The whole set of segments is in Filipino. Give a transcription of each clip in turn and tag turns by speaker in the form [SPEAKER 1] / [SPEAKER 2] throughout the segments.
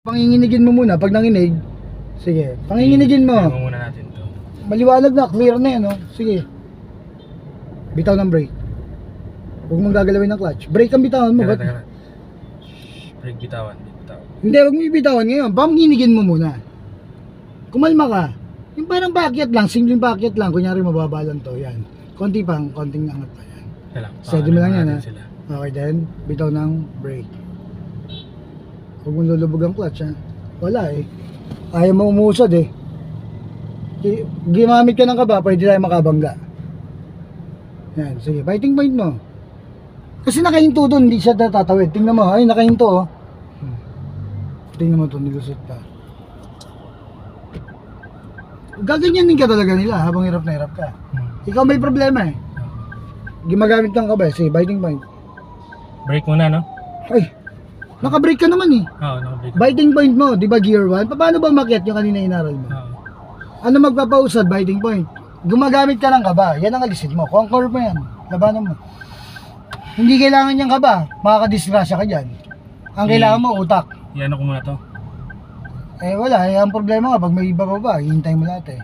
[SPEAKER 1] Panginginigin mo muna pag nanginig. Sige, panginginigin mo.
[SPEAKER 2] Tingnan muna natin to.
[SPEAKER 1] Maliwanag na, clear na yan, no? Sige. Bitaw ng brake. Huwag mong gagalawin ng clutch. Brake ang bitawan mo, ba't?
[SPEAKER 2] Brake bitawan, bitawan.
[SPEAKER 1] Hindi, huwag mo ibitawan ngayon. Panginigin mo muna. Kumalma ka. Yung parang packet lang, simpleng packet lang. Kunyari mababa lang to, yan. Konti pang, konting angat pa yan. Steady mo lang yan, ha? Okay, then, bitaw ng brake. Huwag mong lulubog ang clutch, ha? Wala eh. Ayaw mo umusad eh. Gimamit ka ng kaba, pwede tayo makabangga. Yan, sige, biting point mo. Kasi nakahinto doon, hindi siya tatawid. Tingnan mo, ay nakahinto oh. Tingnan mo to, nilusot pa. Gaganyanin ka talaga nila habang hirap na hirap ka. Ikaw may problema eh. Gimagamit ng kaba, sige, biting point.
[SPEAKER 2] Brake muna, no?
[SPEAKER 1] Ay, naka-brake ka naman eh.
[SPEAKER 2] Oo, naka-brake.
[SPEAKER 1] Biting point mo, di ba gear 1? Paano ba makiat yung kanina inaral mo?
[SPEAKER 2] Oo.
[SPEAKER 1] Ano magpapausad, biting point? Gumagamit ka ng kaba, yan ang alisin mo. Conquer mo yan, labanan mo. Hindi kailangan niyang kaba, makakadisgrasya ka dyan. Ang kailangan mo, utak.
[SPEAKER 2] Iano ko muna to.
[SPEAKER 1] Eh wala, eh, ang problema nga, pag may iba pa ba, hihintay mo lahat eh.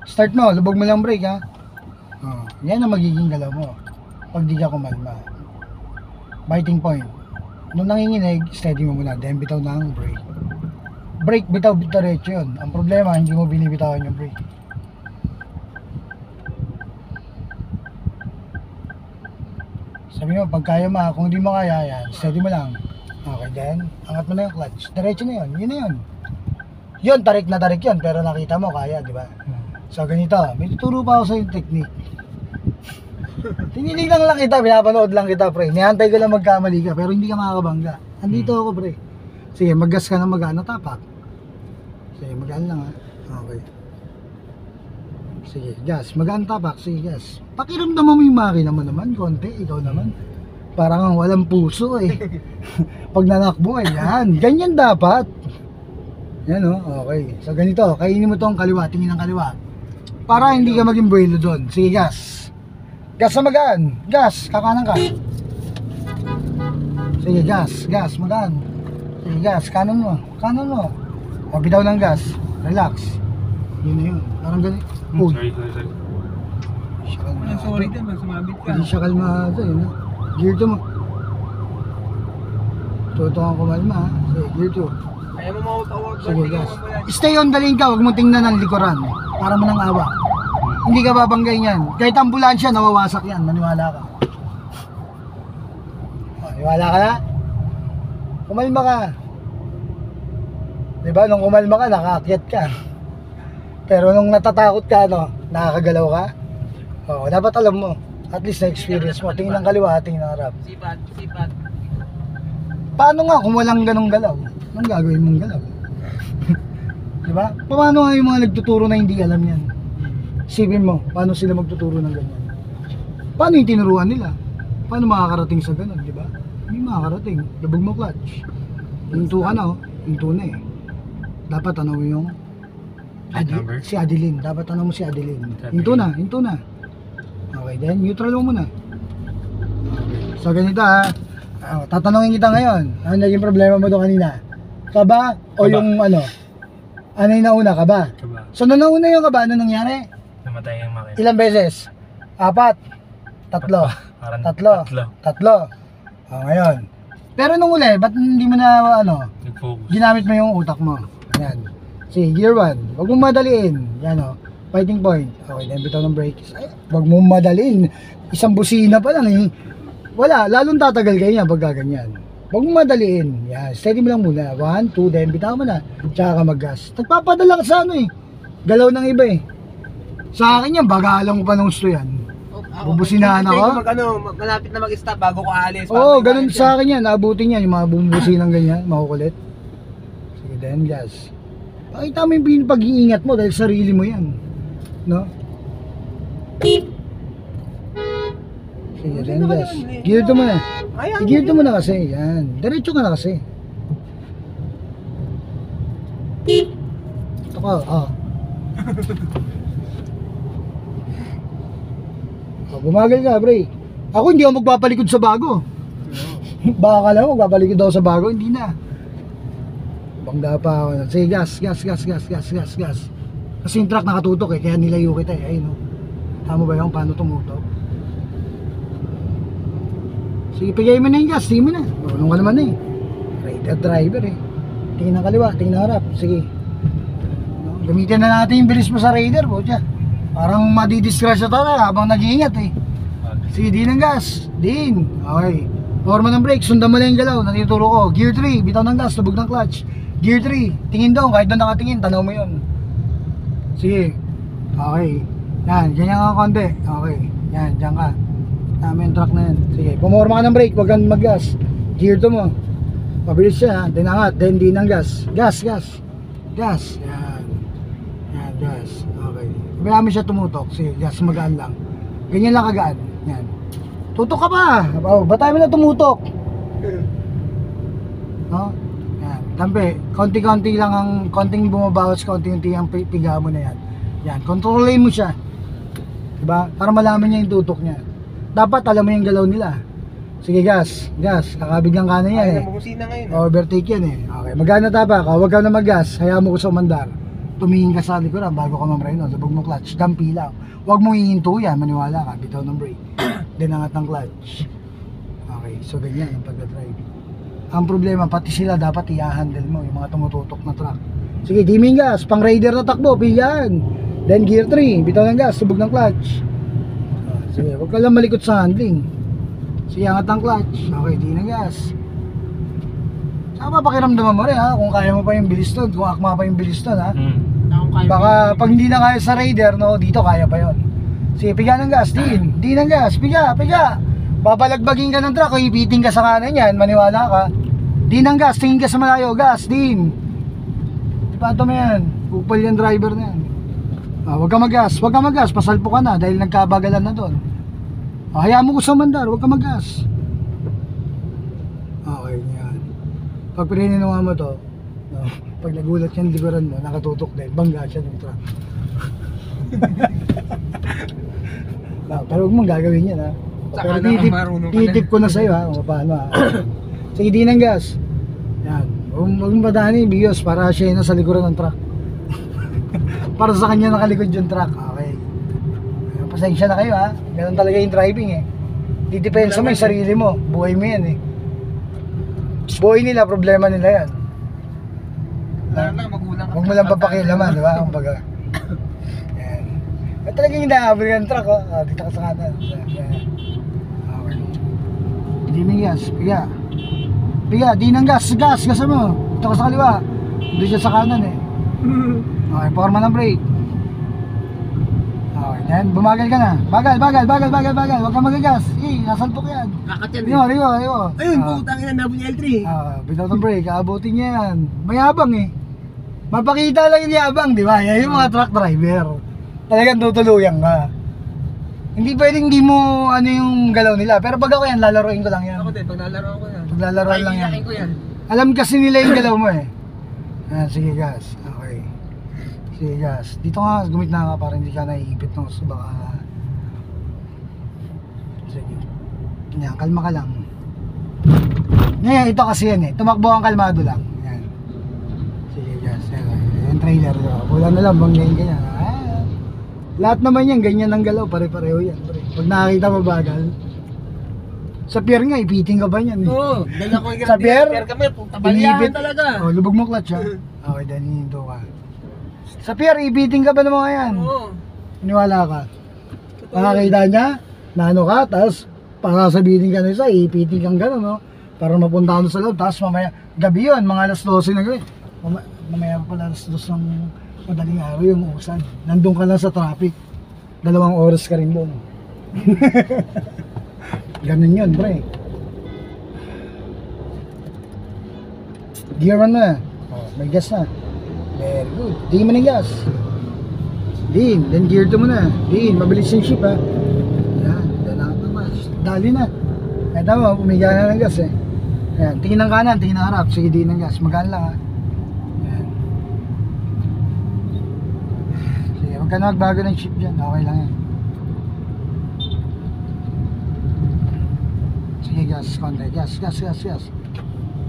[SPEAKER 1] Start mo, lubog mo lang brake ha. Yan ang magiging galaw mo. Pag di ka kumalma. Biting point. Nung nanginginig, steady mo muna, then bitaw ng brake. Brake, bitaw, diretso yun. Ang problema, hindi mo binibitawan yung brake. Sabi mo, pag kaya mo, kung hindi mo kaya yan, steady mo lang. Okay, then, angat mo na yung clutch. Diretso na yun, yun na yun. Yun, tarik na tarik yun, pero nakita mo, kaya, di ba? So, ganito, may tuturo pa ako sa yung technique. Tinitignan lang kita, pinapanood lang kita, pre. Nihantay ko lang magkamali ka, pero hindi ka makakabangga. Andito ako, pre. Sige, mag-gas ka na mag-ano, tapak. Sige, mag-ano lang, ha. Okay. Sige, gas. Mag-ano tapak, sige, gas. Pakiramdam mo yung makina mo naman, konti, ikaw naman. Parang walang puso, eh. Pag nanakbo, yan. Ganyan dapat. Yan, oh. Okay. So, ganito, kainin mo tong kaliwa, tingin ng kaliwa. Para hindi ka maging buwelo doon. Sige, gas. Gas na magaan. Gas, kakanan ka. Sige, gas, gas, magaan. Sige, gas, kanan mo. Kanan mo. O, bitaw ng gas. Relax. Yun na yun. Parang ganito. Uy.
[SPEAKER 2] Sorry.
[SPEAKER 3] Sorry din, sumabit ka.
[SPEAKER 1] Hindi siya kalmado, yun. Gear 2 mo. Tutukan ko malma, ha. Sige, gear 2.
[SPEAKER 3] Kaya mo mautawag.
[SPEAKER 1] Sige, gas. Stay on the lane ka, huwag mo tingnan ng likuran. Para mo nang awa. Hindi ka babanggay niyan. Kahit ambulansya, nawawasak yan. Maniwala ka. Maniwala ka na? Kumalma ka. Diba, nung kumalma ka, nakaakyat ka. Pero nung natatakot ka, nakakagalaw ka. Oo, dapat alam mo. At least na-experience mo. Tingin ng kaliwa, tingin ng harap.
[SPEAKER 3] Sipat.
[SPEAKER 1] Paano nga kung walang ganong galaw? Anong gagawin mong galaw? Diba? Paano nga yung mga nagtuturo na hindi alam yan? Isipin mo, paano sila magtuturo ng ganyan? Paano yung tinuruan nila? Paano makakarating sa ganon, diba? Hindi makakarating. Labog mo clutch. Hinto ka na, hinto na eh. Dapat ano yung si Adeline. Dapat ano mo si Adeline. Hinto na. Okay, then neutral mo muna. So ganito ha. Tatanungin kita ngayon. Ano naging problema mo doon kanina? Kaba o yung ano? Ano yung nauna, kaba?
[SPEAKER 2] Kaba.
[SPEAKER 1] So nung nauna yung kaba, ano nangyari?
[SPEAKER 2] Namatay yung makina.
[SPEAKER 1] Ilang beses? 4? 3?
[SPEAKER 2] Parang
[SPEAKER 1] 3? Ngayon. Pero nung uli, ba't hindi mo na
[SPEAKER 2] Nag-focus.
[SPEAKER 1] ginamit mo yung utak mo? Ayan. Sige, gear 1. Huwag mong madaliin. Yan o. Fighting point. Okay, then bitaw ng brakes. Ay, huwag mong madaliin. Isang busina pa lang eh. Wala, lalong tatagal kayo niya pag gaganyan. Huwag mong madaliin. Yan, steady mo lang muna. 1, 2, then bitaw mo na. Tsaka ka mag-gas. Nagpapadala ka sa ano eh. Galaw ng iba eh. Sa akin yan, bagalang ko pa ng gusto yan. Bubusinahan ako.
[SPEAKER 3] Malapit na mag-stop bago ko aalis.
[SPEAKER 1] Oo, ganun sa akin yan. Naabutin yan. Yung mga bumubusinang ganyan. Makukulit. Sige, then gas. Pakita mo yung pag-iingat mo dahil sarili mo yan. No? Sige, then gas. Gear 2 mo na. I-gear 2 mo na kasi. Yan. Diretso ka na kasi. Ito ka, bumagal ka, pre. Ako hindi ako magpapalikod sa bago. Baka ka lang, magpapalikod ako sa bago. Hindi na. bangga pa ako. Sige, gas. Kasi yung truck nakatutok eh, kaya nilayo kita eh. Ayun, no? Tama ba yung paano tumutok? Sige, pigay mo na yung gas, sige mo na. Marunong ka naman eh. Raider driver eh. Tingin ng kaliwa, tingin ng harap. Sige. No? Gamitin na natin yung bilis mo sa Raider, botya. Parang madidisgrasya tayo habang nag-iingat eh. Sige, din ng gas. Din. Okay. Forma ng brake, sundan mo lang yung galaw. Natuturo ko. Gear 3, bitaw ng gas, lubog ng clutch. Gear 3, tingin doon. Kahit doon nakatingin, tanaw mo yun. Sige. Okay. Yan, ganyan ka konti. Okay. Yan, dyan ka. Tama yung truck na yan. Sige, pumorma ka ng brake, huwag kang mag-gas. Gear 2 mo. Pabilis siya ha. Then angat, then din ng gas. Gas. Yan. Yan, gas. Okay. Kaya mo siya tumutok. Sige, gas, magaan lang. Ganyan lang kagaan. Yan. Tutok ka pa! Oh, ba't tayo mo na tumutok? No? Yan. Tampi, konti-konti lang ang konting bumabawas, konti-konti ang piga mo na yan. Yan, kontrolin mo siya. Diba? Para malaman niya yung tutok niya. Dapat alam mo yung galaw nila. Sige, gas. Kakabiglang kanan yan eh.
[SPEAKER 3] Bumusina ngayon.
[SPEAKER 1] Overtake yan eh. Okay, magana tapa ka, huwag ka na mag-gas. Hayaan mo ko sa umandar. Tumingin ka sa likuran bago ka mamray no. Lubog mo clutch, dampi lang. Huwag mo hihinto yan, maniwala ka. Bitaw ng brake. Then angat ng clutch. Okay, so ganyan ang pagdadrive. Ang problema, pati sila dapat i-handle mo, yung mga tumututok na truck. Sige, diming gas, pang Raider na takbo, pigan. Then gear 3, bitaw ng gas, subog ng clutch. Sige, huwag ka lang malikot sa handling. Sige, angat ng clutch. Okay, di ng gas. Saka pakiramdaman mo rin ha, kung kaya mo pa yung bilis doon, kung akma pa yung bilis doon ha. Baka pag hindi na kaya sa Raider, no, dito kaya pa yon. Sige, piga ng gas, di ng gas, piga. Babalagbagin ka ng truck, o ipiting ka sa kanan yan, maniwala ka. Di ng gas, tingin ka sa malayo, gas, din. Ipato mo yan, upal yung driver na yan. Huwag ka mag-gas, pasalpo ka na dahil nagkabagalan na doon. Hayaan mo ko sa mandar, huwag ka mag-gas. Okay, yan. Pag pininuha mo to, no, pag nagulat yung likuran mo, nakatutok din, bangga siya ng truck. Pero huwag mong gagawin yan ha. Pero titip ko na sa'yo ha, kung paano ha. Sige, di ng gas. Yan, huwag mong padaanin, biyos, para siya na sa likuran ng truck. Para sa kanya nakalikod yung truck. Okay. Pasensya na kayo ha. Ganun talaga yung driving eh. Didepensa mo yung sarili mo. Buhay mo yan eh. Buhay nila, problema nila yan. Huwag mo lang papakilaman, di ba? Kumbaga. Yan. At talagang inaabot yung truck oh. Dito ka sa kanan. Yan. Okay. Hindi may gas. Piga, di ng gas mo. Dito ka sa kaliwa. Doon siya sa kanan eh. Okay, forma ng brake. Okay, then bumagal ka na. Bagal. Huwag kang magagas. Nasalpok yan.
[SPEAKER 3] Kakat yan
[SPEAKER 1] eh. Riyo.
[SPEAKER 3] Ayun, putang ina, nabot niya L3.
[SPEAKER 1] Bitaw ng brake, aabutin niya yan. Mayabang eh. Mapakita lang yung yabang, di ba? Yan yung mga truck driver. Talagang tutuluyan ka. Hindi pwedeng di mo ano yung galaw nila. Pero pag ako yan, lalaroin ko lang yan.
[SPEAKER 3] Ako din, pag lalaro ko yan.
[SPEAKER 1] Paglalaroan lang yan.
[SPEAKER 3] Ko yan.
[SPEAKER 1] Alam kasi nila yung galaw mo eh. Sige gas. Okay. Sige gas. Dito nga, gumit na ka para hindi ka naiipit ng gusto. Baka... Sige. Yan, kalma ka lang. Ngayon, ito kasi yan eh. Tumakbo kang kalmado lang. Yan. Sige gas. Yan trailer. Wala na lang, banggayin ka yan. Lahat naman yan, ganyan ang galaw. Pare-pareho yan. Pag nakakita mo bagal. Sa pier nga, ipiting ka ba yan eh?
[SPEAKER 3] Oo, dala ko yung
[SPEAKER 1] sa pier,
[SPEAKER 3] kami, tabalihan talaga.
[SPEAKER 1] Oh, lubog mo clutch ha. Okay, dahil hininto ka. Sa pier, ipiting ka ba ng mga yan?
[SPEAKER 3] Oo.
[SPEAKER 1] Iniwala ka. Nakakita niya, nano ka, tapos pakasabihin ka na isa, ipiting kang gano'n, no? Para mapunta ka sa loob, tapos mamaya, gabi yun, mga alas 12 na gabi. Mamaya pa pala alas 2 ng madaling araw yung usan. Nandun ka lang sa traffic. 2 oras ka rin doon. Ganun yun, pre. Gear 1 na. May gas na. Very good. Di mo na gas. Then gear 2 mo na. Mabilis yung ship ha. Yan, dali na. Kaya tama, umiga na ng gas eh. Ayan, tingin ng kanan, tingin ng harap. Sige, di ng gas. Magaan lang ha. Ayan. Sige, huwag ka na magbago ng ship dyan. Okay lang yan. Sige, gas, konti. Gas.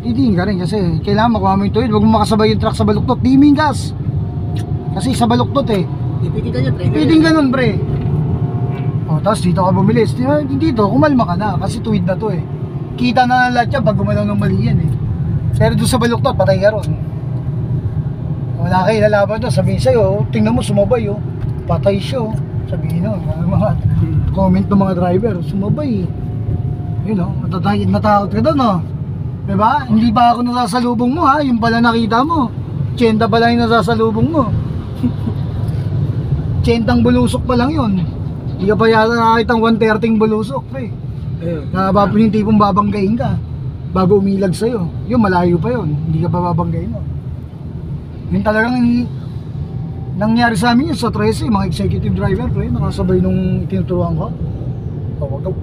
[SPEAKER 1] titingin ka rin kasi kailangan makuha mo yung tuwid. Huwag mo makasabay yung truck sa baluktot. Timing gas. Kasi sa baluktot eh.
[SPEAKER 3] Ipikita niya, trailer.
[SPEAKER 1] Piting ganun pre. O, tapos dito ka bumilis. Dito, kumalma ka na. Kasi tuwid na to eh. Kita na lahat yan pag gumalaw ng mali yan eh. Pero doon sa baluktot, patay ka ron. Wala kayo lalaban doon. Sabihin sa'yo, tingnan mo, sumabay oh. Patay siya oh. Sabihin nun, mga comment ng mga driver, sumabay. Yun oh, natakot ka doon oh. Diba? Hindi pa ako nasasalubong mo ha. Yung pala nakita mo. 80 pala yung nasasalubong mo. 80 bulusok pa lang yun. Hindi ka pa yata nakakitang 130 bulusok pre.
[SPEAKER 3] Ayun.
[SPEAKER 1] Nakabapon yung tipong babanggain ka bago umilag sa'yo. Yun, malayo pa yun. Hindi ka pa babanggain mo. Yun talagang nangyari sa amin yun sa 13, mga executive driver pre, nakasabay nung tinuturuan ko.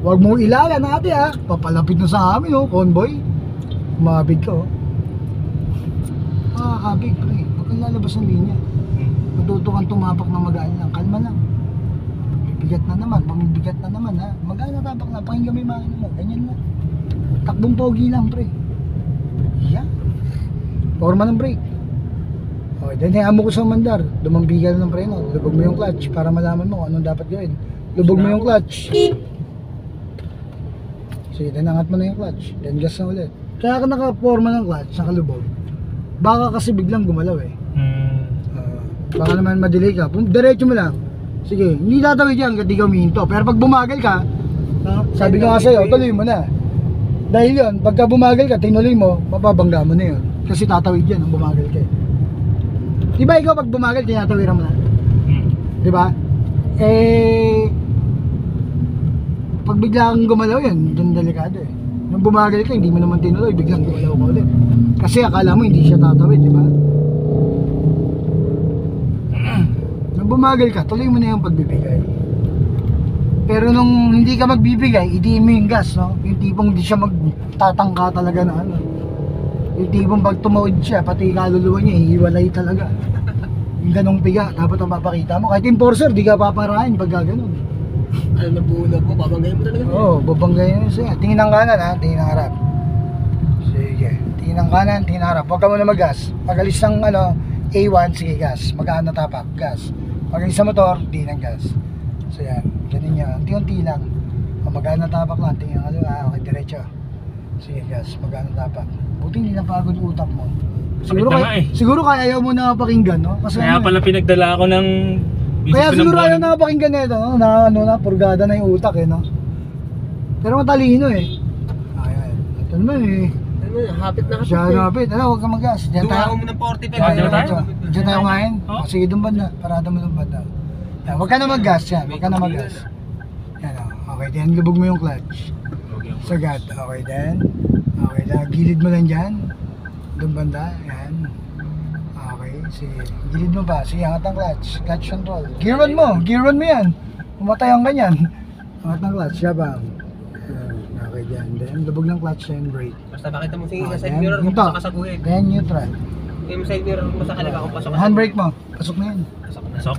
[SPEAKER 1] Wag mo ilalan natin ha. Papalapit na sa amin oh, convoy. Umabig ka oh. Makakabig pre. Huwag kang lalabas ng linya. Matuto kang tumapak na magaan lang. Kalma lang. Bigat na naman. Pamibigat na naman ha. Magaan na tapak na. Pakinggan mo yung makina mo. Ganyan lang. Takbong pogi lang pre. Yeah. Forma ng brake. Okay, then hayaan mo ko sa mandar. Dumambigal ng preno. Lubog mo yung clutch para malaman mo kung anong dapat gawin. Lubog mo yung clutch. Sige, then angat mo na yung clutch. Then gas na ulit. Kaya ka nakaporma ng clutch, nakalubog. Baka kasi biglang gumalaw eh. Baka naman madelay ka. Diretso mo lang. Sige, hindi tatawid yan hanggang di ka humihinto. Pero pag bumagal ka, sabi ko nga sa'yo, tuloy mo na. Dahil yun, pagka bumagal ka, tinuloy mo, mapabangga mo na yun. Kasi tatawid yan ang bumagal ka eh. Diba ikaw pag bumagal, tinatawiran mo na? Diba? Pag bigla kang gumalaw yan, dyan delikado eh. Nung bumagal ka, hindi mo naman tinuloy, biglang gumalaw ka ulit. Kasi akala mo hindi siya tatawid, diba? Nung bumagal ka, tuloy mo na yung pagbibigay. Pero nung hindi ka magbibigay, idiin mo yung gas, no? Yung tipong hindi siya magtatangka talaga na ano. Yung tipong pag tumawid siya, pati kaluluwa niya, hihiwalay talaga. Yung ganong piga, dapat ang papakita mo. Kahit enforcer, di ka paparahin pag gano'n.
[SPEAKER 3] Ano na bulag mo, babanggayin mo talaga.
[SPEAKER 1] Oo, babanggayin mo siya. Tingin ng kanan ha, tingin ng harap. Sige, tingin ng kanan, tingin ng harap. Huwag ka muna mag-gas. Pag alis ng A1, sige gas. Magaan na tapak, gas. Pag alis sa motor, tingin ng gas. So yan, ganun yan. Unti-unti lang. Magaan na tapak lang, tingin ng kaliwa. Okay, diretso. Sige gas, magaan na tapak. Buti hindi napagod yung utak mo. Siguro kaya ayaw mo na pakinggan, no? Kasi
[SPEAKER 2] Kaya pala pinagdala ako ng...
[SPEAKER 1] Kaya siguro ayaw na pakinggan nito, no? Na purgada na yung utak eh, no? Pero matalino eh. Ayan, ito naman eh.
[SPEAKER 3] Ano, hapit na hapit.
[SPEAKER 1] Siya hapit, huwag ka mag-gas. Diyan
[SPEAKER 3] Dumawa
[SPEAKER 1] tayo.
[SPEAKER 3] mo ng 45.
[SPEAKER 2] Diyan tayo?
[SPEAKER 1] Diyan tayo ngayon?
[SPEAKER 2] Oh.
[SPEAKER 1] Sige, doon banda. Parada mo doon banda. Yan, huwag ka na mag-gas yan, huwag ka na mag-gas. Yan o, okay, then lubog mo yung clutch. Sagad, okay then. Okay, gilid mo lang dyan. Doon banda, yan. Okay, sige. Gilid mo pa, sige, angat ang clutch. Clutch control. Gear 1 mo yan. Pumatay ang ganyan. Angat ng clutch, yabang. Okay, dyan. Then, lubog ng clutch and brake.
[SPEAKER 3] Basta bakit mo sige
[SPEAKER 1] Ah,
[SPEAKER 3] sa side
[SPEAKER 1] then,
[SPEAKER 3] mirror kung
[SPEAKER 1] hinto.
[SPEAKER 3] pasok ka sa guhit.
[SPEAKER 1] Then, neutral.
[SPEAKER 3] Yung side mirror mo sa kaliwa kung pasok ka sa
[SPEAKER 1] Handbrake mo. Pasok na yan.
[SPEAKER 3] Pasok na.
[SPEAKER 2] Pasok?